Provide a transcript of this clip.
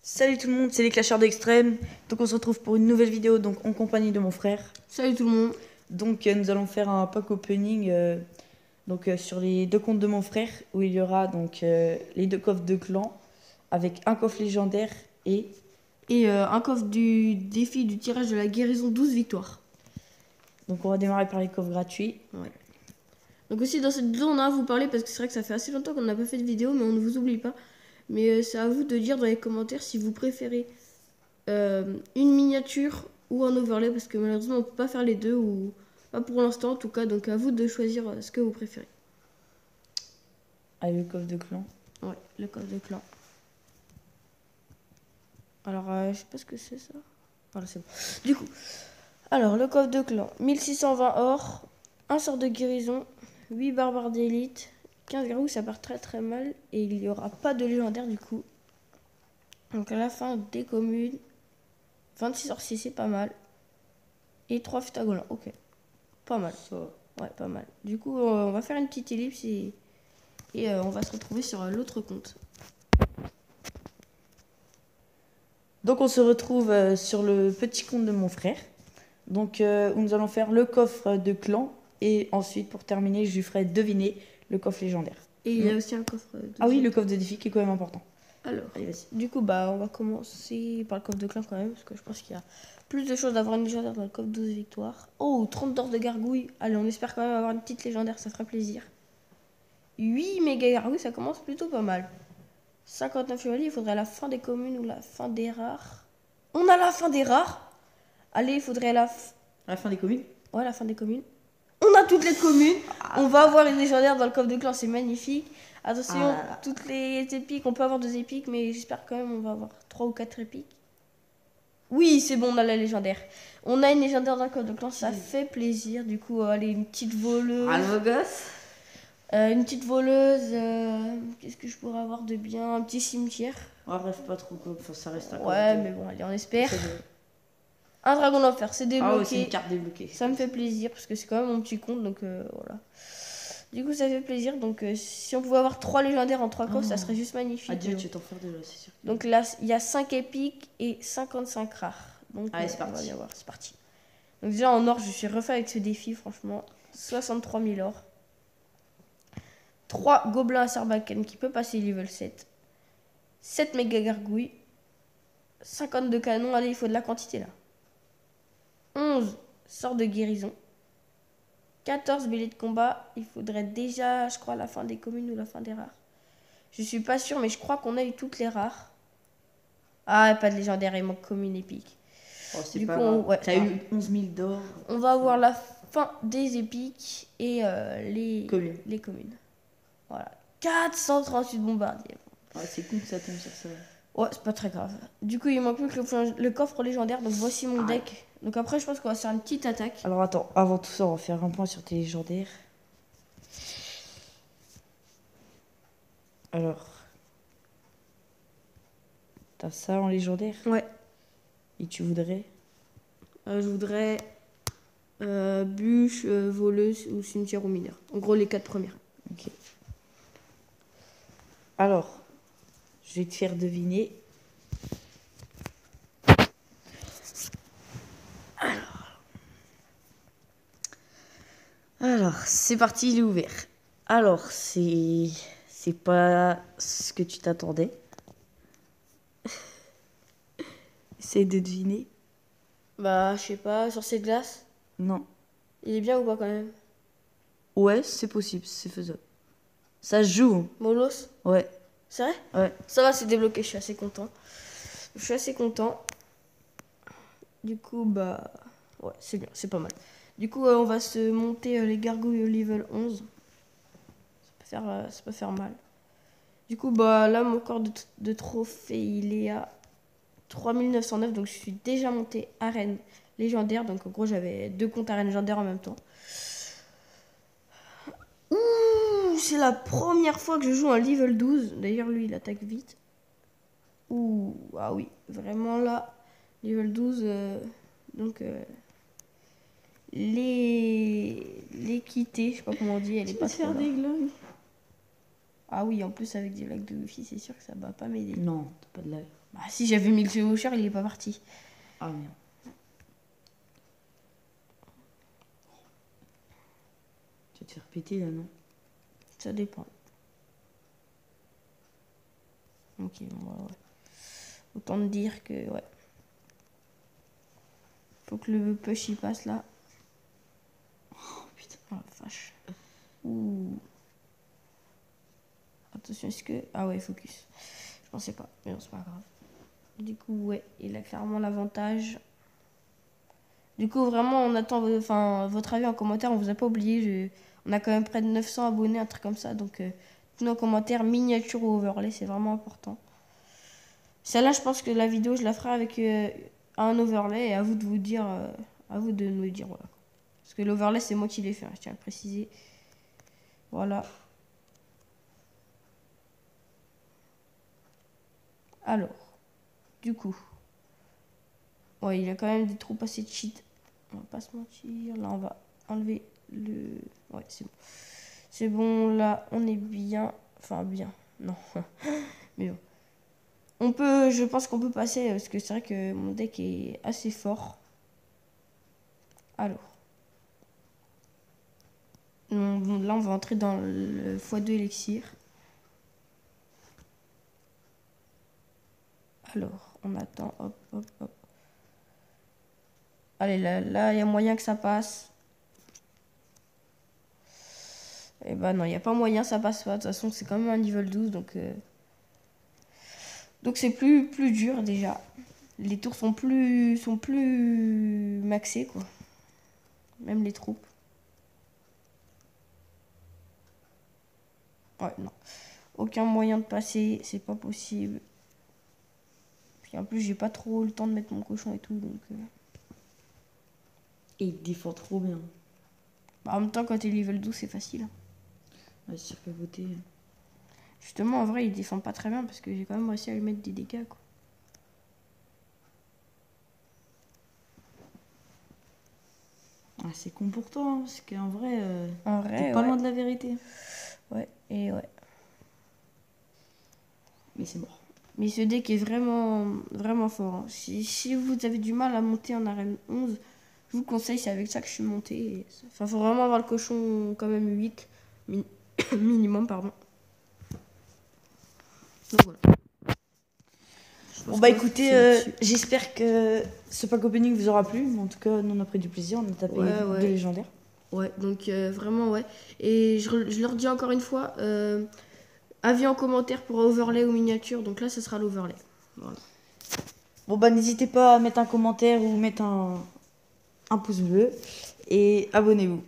Salut tout le monde, c'est les clasheurs d'extrême. Donc on se retrouve pour une nouvelle vidéo donc en compagnie de mon frère. Salut tout le monde. Donc nous allons faire un pack opening sur les deux comptes de mon frère où il y aura donc les deux coffres de clan avec un coffre légendaire et un coffre du défi du tirage de la guérison 12 victoires. donc on va démarrer par les coffres gratuits. Ouais. Donc aussi dans cette vidéo on a à vous parler parce que c'est vrai que ça fait assez longtemps qu'on n'a pas fait de vidéo mais on ne vous oublie pas. Mais c'est à vous de dire dans les commentaires si vous préférez une miniature ou un overlay parce que malheureusement on peut pas faire les deux ou pas pour l'instant en tout cas, donc à vous de choisir ce que vous préférez. Allez, le coffre de clan. Ouais, le coffre de clan. Alors je sais pas ce que c'est ça. Voilà, c'est bon. Du coup, alors le coffre de clan, 1620 or, un sort de guérison, 8 barbares d'élite, 15 garous, ça part très très mal et il n'y aura pas de légendaire du coup. Donc à la fin des communes, 26 sorciers, c'est pas mal. Et 3 futagolins, ok. Pas mal. Ça. Ouais, pas mal. Du coup, on va faire une petite ellipse et on va se retrouver sur l'autre compte. Donc on se retrouve sur le petit compte de mon frère. Donc où nous allons faire le coffre de clan et ensuite pour terminer je lui ferai deviner le coffre légendaire. Et il y a aussi un coffre de Ah oui, le coffre de défi qui est quand même important. Alors, allez, vas-y. Du coup, on va commencer par le coffre de clan quand même, parce que je pense qu'il y a plus de choses d'avoir une légendaire dans le coffre 12 victoires. Oh, 30 d'or de gargouille. Allez, on espère quand même avoir une petite légendaire, ça fera plaisir. 8 méga gargouilles, ça commence plutôt pas mal. 59 chevaliers, il faudrait la fin des communes ou la fin des rares. On a la fin des rares. Allez, il faudrait la fin des communes. Ouais, la fin des communes. On a toutes les communes. On va avoir une légendaire dans le coffre de clan, c'est magnifique. Attention, toutes les épiques, on peut avoir 2 épiques, mais j'espère quand même on va avoir 3 ou 4 épiques. Oui, c'est bon, on a la légendaire. On a une légendaire dans le coffre de clan, ça fait plaisir. Du coup, allez, une petite voleuse. Ah, le gosse. Une petite voleuse. Qu'est-ce que je pourrais avoir de bien? Un petit cimetière. Ouais, rêve pas trop, quoi. Enfin, ça reste un Ouais, mais bon, allez, on espère. Un dragon d'enfer, c'est débloqué. Ah ouais, c'est une carte débloquée. Ça me fait plaisir parce que c'est quand même mon petit compte, donc voilà. Du coup, ça fait plaisir. Donc, si on pouvait avoir 3 légendaires en 3 coffres, ça serait juste magnifique. Adieu, tu t'en faire déjà, c'est sûr. Donc là, il y a 5 épiques et 55 rares. Donc, allez, c'est parti. On va y avoir, c'est parti. Donc, déjà en or, je suis refait avec ce défi, franchement. 63 000 or. 3 gobelins à Sarbacane qui peut passer level 7. 7 méga gargouilles. 52 canons. Allez, il faut de la quantité là. 11 sorts de guérison. 14 billets de combat. Il faudrait déjà, je crois, la fin des communes ou la fin des rares. Je suis pas sûr, mais je crois qu'on a eu toutes les rares. Ah, pas de légendaire, il manque commune épique. Oh, du coup, ouais, t'as eu 11 000 d'or. On va avoir la fin des épiques et les communes. Voilà. 438 bombardiers. Ouais, c'est cool que ça tombe sur ça. Ouais, c'est pas très grave. Du coup, il manque plus que le coffre légendaire. Donc voici mon deck. Donc après, je pense qu'on va faire une petite attaque. Alors attends, avant tout ça, on va faire un point sur tes légendaires. Alors, t'as ça en légendaire? Ouais. Et tu voudrais? Je voudrais bûche, voleuse ou cimetière ou mineur. En gros, les 4 premières. Ok. Alors, je vais te faire deviner. Alors, c'est parti, il est ouvert. Alors, c'est pas ce que tu t'attendais. Essaye de deviner. Bah, je sais pas, sur cette glace. Non. Il est bien ou pas quand même? Ouais, c'est possible, c'est faisable. Ça se joue. Molos? Ouais. C'est vrai? Ouais. Ça va, c'est débloqué, je suis assez content. Je suis assez content. Du coup, ouais, c'est bien, c'est pas mal. Du coup, on va se monter les gargouilles au level 11. Ça peut faire mal. Du coup, là, mon corps de trophée, il est à 3909. Donc, je suis déjà monté arène légendaire. Donc, en gros, j'avais 2 comptes arène légendaire en même temps. Ouh, c'est la première fois que je joue un level 12. D'ailleurs, lui, il attaque vite. Ouh, ah oui, vraiment là, level 12. Donc, l'équité, je sais pas comment on dit, elle est pas trop là. Ah oui, en plus avec des lags de wifi, c'est sûr que ça va pas m'aider. Non, t'as pas de lag. Bah si j'avais mis le chevaucheur, il est pas parti. Ah merde. Tu vas te faire péter là, non? Ça dépend. Ok, bon, ouais. Autant te dire que, ouais. Faut que le push il passe là. Oh putain. Oh la vache. Ouh. Attention, est-ce que... Ah ouais, focus. Je pensais pas, mais bon, c'est pas grave. Du coup, ouais, il a clairement l'avantage. Du coup, vraiment, on attend votre avis en commentaire. On vous a pas oublié. On a quand même près de 900 abonnés, un truc comme ça. Donc, tous nos commentaires, miniature ou overlay, c'est vraiment important. Celle-là, je pense que la vidéo, je la ferai avec un overlay. Et à vous de vous dire... à vous de nous dire, voilà. Parce que l'overlay, c'est moi qui l'ai fait, hein, je tiens à le préciser. Voilà. Alors, du coup... Ouais, il a quand même des troupes assez cheat. On va pas se mentir. Là, on va enlever le... Ouais, c'est bon. C'est bon, là, on est bien. Enfin, bien. Non. Mais bon. On peut... Je pense qu'on peut passer, parce que c'est vrai que mon deck est assez fort. Alors. Là, on va entrer dans le x2 élixir. Alors, on attend. Hop, hop, hop. Allez, là, il y a moyen que ça passe. Eh ben non, il n'y a pas moyen, ça passe pas. De toute façon, c'est quand même un niveau 12, donc c'est plus dur déjà. Les tours sont plus maxés, quoi. Même les troupes. Ouais, non. Aucun moyen de passer, c'est pas possible. Puis en plus, j'ai pas trop le temps de mettre mon cochon et tout, donc... Et il défend trop bien. Bah, en même temps, quand t'es level 12, c'est facile. Hein. Ouais, c'est pas voté. Justement, en vrai, il défend pas très bien parce que j'ai quand même réussi à lui mettre des dégâts, quoi. Ah, c'est con pour toi, hein, parce qu'en vrai, vrai, t'es pas ouais. loin de la vérité. Ouais, et ouais. Mais c'est mort. Mais ce deck est vraiment fort. Hein. Si vous avez du mal à monter en arène 11, je vous conseille, c'est avec ça que je suis montée. Enfin, faut vraiment avoir le cochon quand même 8 minimum, pardon. Donc voilà. Bon bah écoutez, j'espère que ce pack opening vous aura plu. En tout cas, nous on a pris du plaisir, on a tapé deux légendaires. Ouais, donc vraiment ouais. Et je leur dis encore une fois, avis en commentaire pour overlay ou miniature. Donc là, ce sera l'overlay. Voilà. Bon bah n'hésitez pas à mettre un commentaire ou mettre un pouce bleu et abonnez-vous.